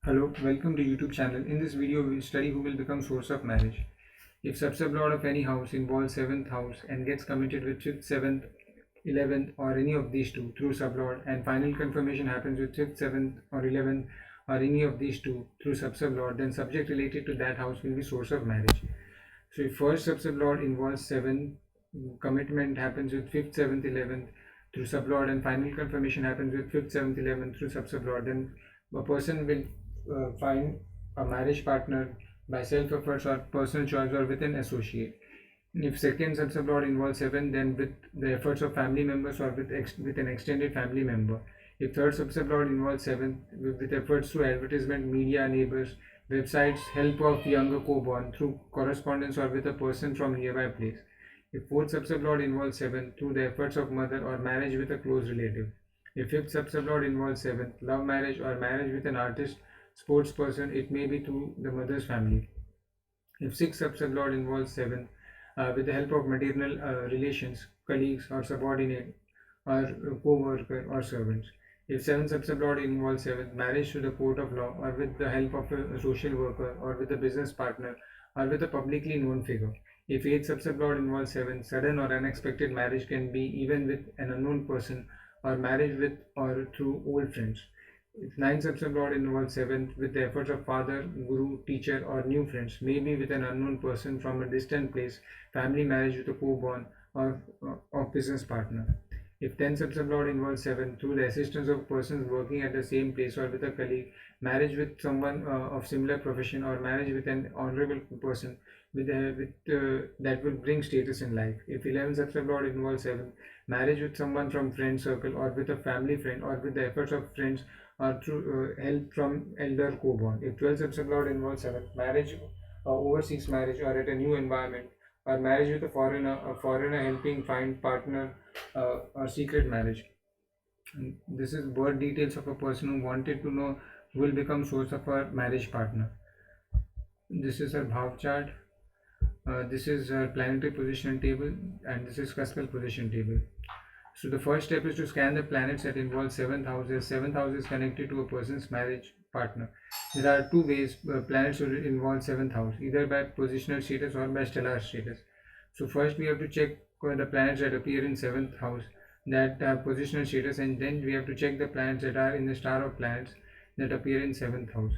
Hello, welcome to YouTube channel. In this video, we will study who will become source of marriage. If subsublord of any house involves 7th house and gets committed with 5th, 7th, 11th or any of these two through sublord, and final confirmation happens with 5th, 7th or 11th or any of these two through subsublord, then subject related to that house will be source of marriage. So if first subsublord involves 7, commitment happens with 5th, 7th, 11th through sublord, and final confirmation happens with 5th, 7th, 11th through subsublord, then a person will find a marriage partner by self efforts or personal choice or with an associate. If second subsublord involves 7, then with the efforts of family members or with an extended family member. If third subsublord involves 7, with efforts through advertisement, media, neighbors, websites, help of younger co-born through correspondence or with a person from nearby place. If fourth subsublord involves 7, through the efforts of mother or marriage with a close relative. If fifth subsublord involves 7, love marriage or marriage with an artist, sports person, it may be through the mother's family. If sixth subsublord involves 7, with the help of maternal relations, colleagues or subordinate or co-worker or servants. If seventh subsublord involves 7, marriage to the court of law or with the help of a social worker or with a business partner or with a publicly known figure. If eighth subsublord involves 7, sudden or unexpected marriage can be even with an unknown person or marriage with or through old friends. If ninth subsublord involves 7th, with the efforts of father, guru, teacher, or new friends, maybe with an unknown person from a distant place, family marriage with a co-born or business partner. If 10th subsublord involves 7, through the assistance of persons working at the same place or with a colleague, marriage with someone of similar profession or marriage with an honorable person that will bring status in life. If 11th subsublord involves 7, marriage with someone from friend circle or with a family friend or with the efforts of friends or through help from elder co-born. If 12th subsublord involves 7, marriage, overseas marriage or at a new environment, or marriage with a foreigner helping find partner or secret marriage. And this is birth details of a person who wanted to know who will become source of a marriage partner. This is her bhav chart. This is her planetary position table, and this is Kaskal position table. So the first step is to scan the planets that involve 7th house. The 7th house is connected to a person's marriage partner. There are two ways planets will involve 7th house, either by positional status or by stellar status. So first we have to check the planets that appear in 7th house that have positional status, and then we have to check the planets that are in the star of planets that appear in 7th house.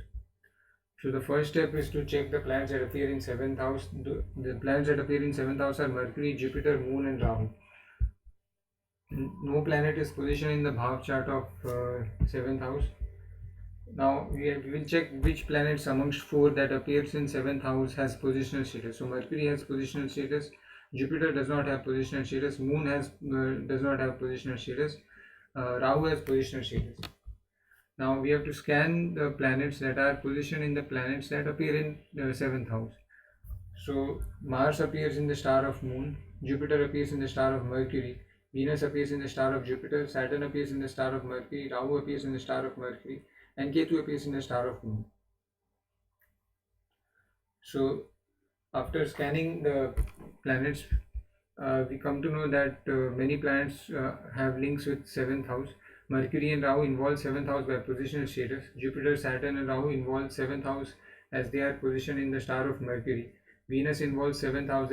So the first step is to check the planets that appear in 7th house. The planets that appear in 7th house are Mercury, Jupiter, Moon and Rahu. No planet is positioned in the Bhav chart of 7th house. Now we will check which planets amongst 4 that appears in 7th house has positional status. So Mercury has positional status, Jupiter does not have positional status, Moon does not have positional status, Rahu has positional status. Now we have to scan the planets that are positioned in the planets that appear in the 7th house. So Mars appears in the star of Moon, Jupiter appears in the star of Mercury, Venus appears in the star of Jupiter, Saturn appears in the star of Mercury, Rahu appears in the star of Mercury, and Ketu appears in the star of Moon. So after scanning the planets, we come to know that many planets have links with 7th house. Mercury and Rahu involve 7th house by positional status. Jupiter, Saturn and Rahu involve 7th house as they are positioned in the star of Mercury. Venus involves 7th house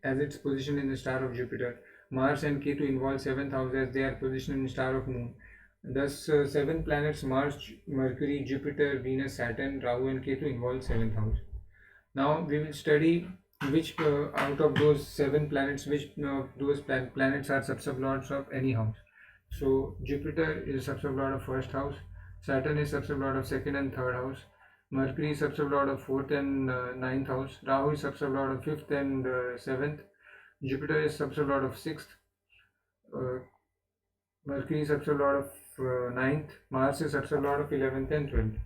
as its position in the star of Jupiter. Mars and Ketu involve 7th house as they are positioned in the star of Moon. Thus, 7 planets Mars, Mercury, Jupiter, Venus, Saturn, Rahu and Ketu involve 7th house. Now we will study which out of those 7 planets, which those planets are subsublords of any house. So Jupiter is subsublord of first house, Saturn is subsublord of second and third house, Mercury is subsublord of fourth and ninth house, Rahu is subsublord of fifth and seventh, Jupiter is subsublord of sixth, uh, Mercury is subsublord of ninth, Mars is subsublord of 11th and 12th.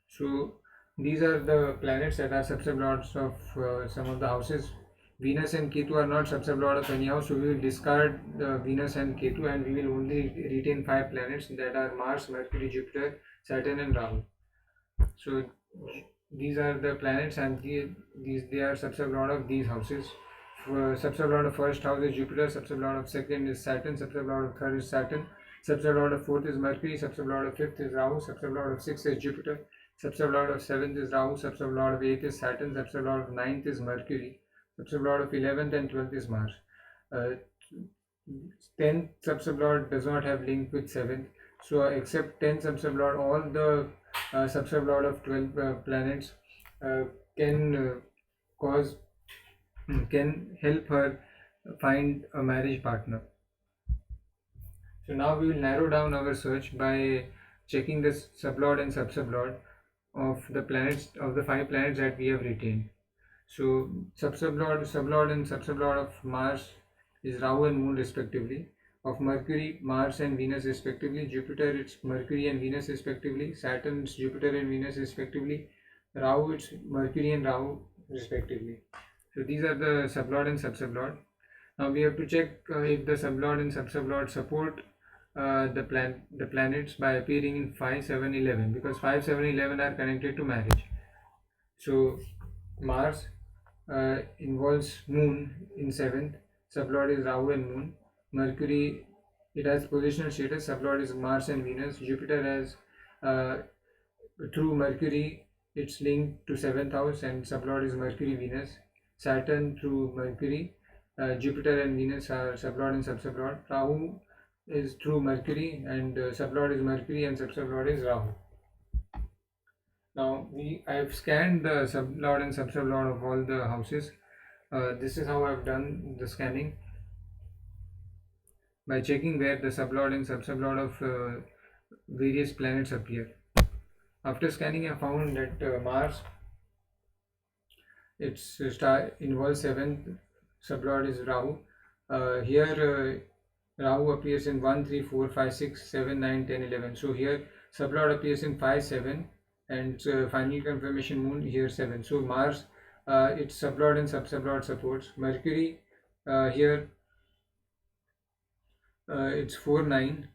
So these are the planets that are subsublords of some of the houses. Venus and Ketu are not subsublord of any house, so we will discard Venus and Ketu and we will only retain 5 planets that are Mars, Mercury, Jupiter, Saturn and Rahu. So these are the planets and they are subsublord of these houses. Subsublord of first house is Jupiter, subsublord of second is Saturn, subsublord of third is Saturn, Subsublord of 4th is Mercury, subsublord of 5th is Rahu, subsublord of 6th is Jupiter, subsublord of 7th is Rahu, subsublord of 8th is Saturn, subsublord of 9th is Mercury, subsublord of 11th and 12th is Mars. 10th subsublord does not have link with 7th, so except 10th subsublord, all the subsublord of 12 planets can cause can help her find a marriage partner. So now we will narrow down our search by checking the sublord and subsublord of the planets, of the 5 planets that we have retained. So sublord and subsublord of Mars is Rahu and Moon respectively. Of Mercury, Mars and Venus respectively. Jupiter, it's Mercury and Venus respectively. Saturn, it's Jupiter and Venus respectively. Rahu, it's Mercury and Rahu respectively. So these are the sublord and subsublord. Now we have to check if the sublord and subsublord support the planets by appearing in 5, 7, 11, because 5, 7, 11 are connected to marriage. So Mars involves Moon in 7th, sublord is Rahu and Moon. Mercury, it has positional status, sublord is Mars and Venus. Jupiter has through Mercury it's linked to 7th house and sublord is Mercury Venus. Saturn through Mercury, Jupiter and Venus are sublord and subsublord. Rahu is through Mercury and sublord is Mercury and subsublord is Rahu. Now I have scanned the sublord and subsublord of all the houses. This is how I have done the scanning, by checking where the sublord and subsublord of various planets appear. After scanning, I found that Mars, its star involves 7th, sublord is Rahu. Here Rahu appears in 1, 3, 4, 5, 6, 7, 9, 10, 11. So here sublord appears in 5, 7 and final confirmation Moon here 7. So Mars, its sublord and subsublord supports. Mercury, here it's 4, 9.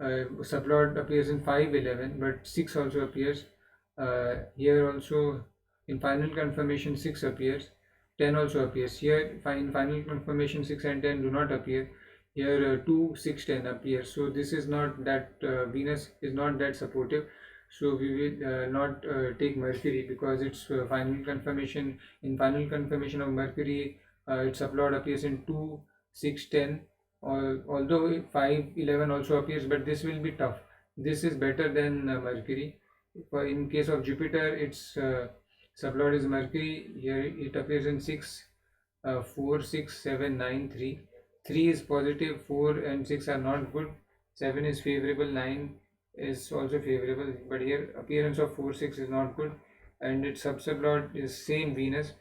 Sublord appears in 5, 11, but 6 also appears. Here also in final confirmation 6 appears. 10 also appears. Here in final confirmation 6 and 10 do not appear. Here 2, 6, 10 appears. So this is not that Venus is not that supportive. So we will not take Mercury, because its final confirmation, in final confirmation of Mercury, its sublord appears in 2, 6, 10. Although 5, 11 also appears, but this will be tough. This is better than Mercury. In case of Jupiter, its sublord is Mercury. Here it appears in 6, 4, 6, 7, 9, 3. 3 is positive, 4 and 6 are not good. 7 is favorable, 9 is also favorable, but here appearance of 4, 6 is not good, and its subsublord is same Venus.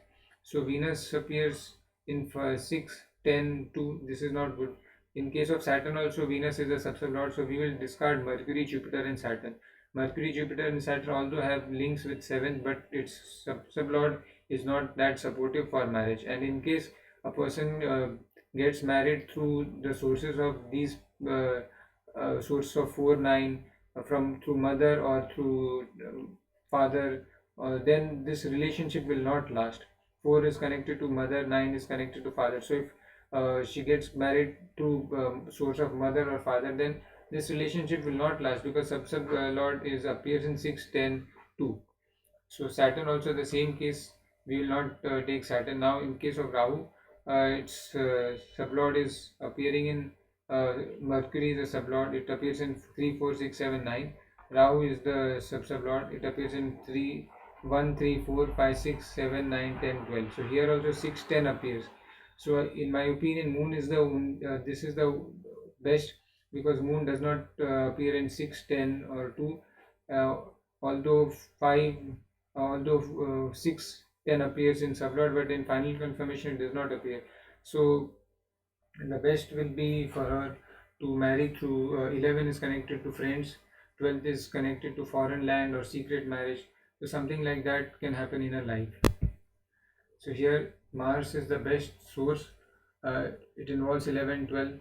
So Venus appears in 6, 10, 2. This is not good. In case of Saturn also, Venus is a subsublord, so we will discard Mercury, Jupiter and Saturn. Mercury, Jupiter and Saturn although have links with 7th, but its sublord is not that supportive for marriage. And in case a person gets married through the sources of these source of 4, 9, from through mother or through father, then this relationship will not last. 4 is connected to mother, 9 is connected to father. So if she gets married to source of mother or father, then this relationship will not last, because subsublord is appears in 6, 10, 2. So Saturn also the same case, we will not take Saturn. Now in case of Rahu, its sublord is appearing in Mercury is a sublord, it appears in 3, 4, 6, 7, 9. Rahu is the subsublord, it appears in 3, 1, 3, 4, 5, 6, 7, 9, 10, 12. So here also 6, 10 appears. So in my opinion, Moon is the this is the best, because Moon does not appear in 6, 10 or 2. Although 5, although 6, 10 appears in sublord, but in final confirmation it does not appear. So the best will be for her to marry through 11 is connected to friends, 12th is connected to foreign land or secret marriage. So something like that can happen in her life. So here Mars is the best source. It involves 11, 12.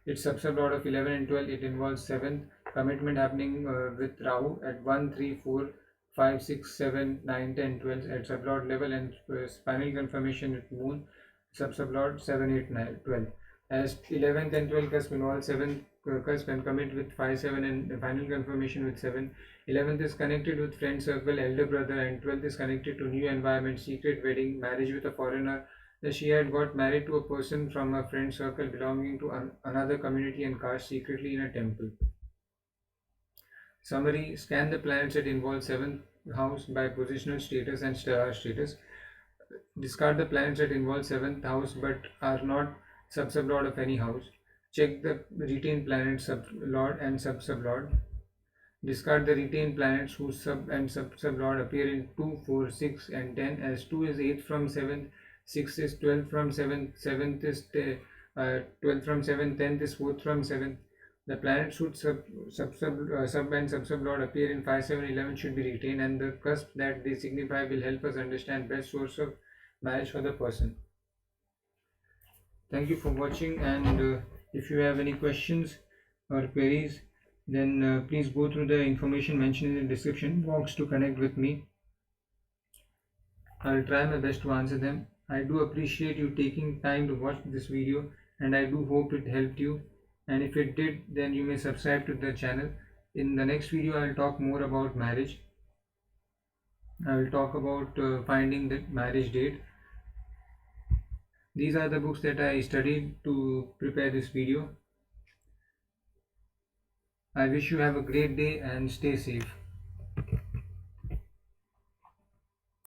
It's subsublord of 11 and 12. It involves 7th commitment happening with Rahu at 1, 3, 4, 5, 6, 7, 9, 10, 12 at sublord level, and final confirmation with Moon subsublord 7, 8, 9, 12. As 11th and 12th cusp involve 7th cusp and commit with 5 7, and final confirmation with 7. 11th is connected with friend circle, elder brother, and 12th is connected to new environment, secret wedding, marriage with a foreigner. She had got married to a person from a friend circle belonging to another community and caste secretly in a temple. Summary: scan the planets that involve 7th house by positional status and stellar status. Discard the planets that involve 7th house but are not sub-sublord of any house. Check the retained planet sub-lord and sub-sublord. Discard the retained planets whose sub and sub-sublord appear in 2, 4, 6 and 10, as 2 is 8th from 7th, 6 is 12th from 7th, 7th is 12th from 7th, 10th is 4th from 7th. The planets whose sub and sub-sublord appear in 5, 7, 11 should be retained, and the cusp that they signify will help us understand best source of marriage for the person. Thank you for watching, and if you have any questions or queries, then please go through the information mentioned in the description box to connect with me. I'll try my best to answer them. I do appreciate you taking time to watch this video, and I do hope it helped you, and if it did, then you may subscribe to the channel. In the next video I'll talk more about marriage. I will talk about finding the marriage date. These are the books that I studied to prepare this video. I wish you have a great day and stay safe.